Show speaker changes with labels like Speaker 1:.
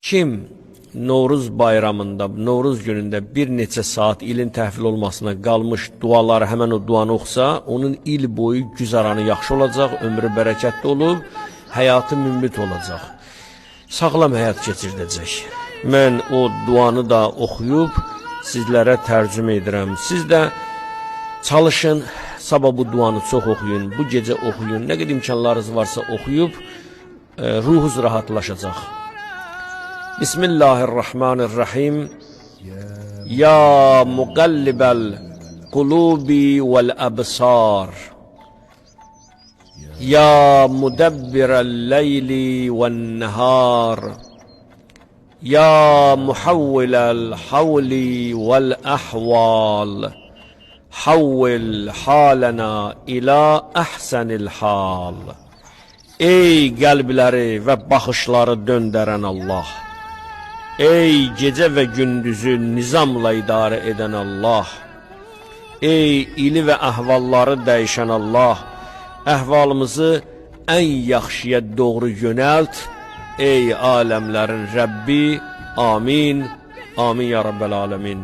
Speaker 1: Kim Novruz bayramında, Novruz günündə bir neçə saat ilin təhvil olmasına qalmış duaları həmən o duanı oxusa, onun il boyu güzaranı yaxşı olacaq, ömrü bərəkətli olub, həyatı mümbit olacaq. Sağlam həyat keçirdəcək. Mən o duanı da oxuyub sizlərə tərcümə edirəm. Siz də çalışın, sabah bu duanı çox oxuyun, bu gecə oxuyun, nə qədər imkanlarınız varsa oxuyub, ruhunuz rahatlaşacaq. Bismillahirrahmanirrahim. Ya muqallibal qulubi vel absar. Ya mudabbiral leyli ven nahar. Ya muhavvilal havli vel ahval. Havvil halana ila ahsanil hal. Ey qəlbləri və baxışları döndərən Allah. Ey gecə və gündüzü nizamla idarə edən Allah. Ey ili və əhvalları dəyişən Allah. Əhvalımızı ən yaxşıya doğru yönəlt. Ey aləmlərin Rəbbi. Amin. Amin ya Rabbel alemin.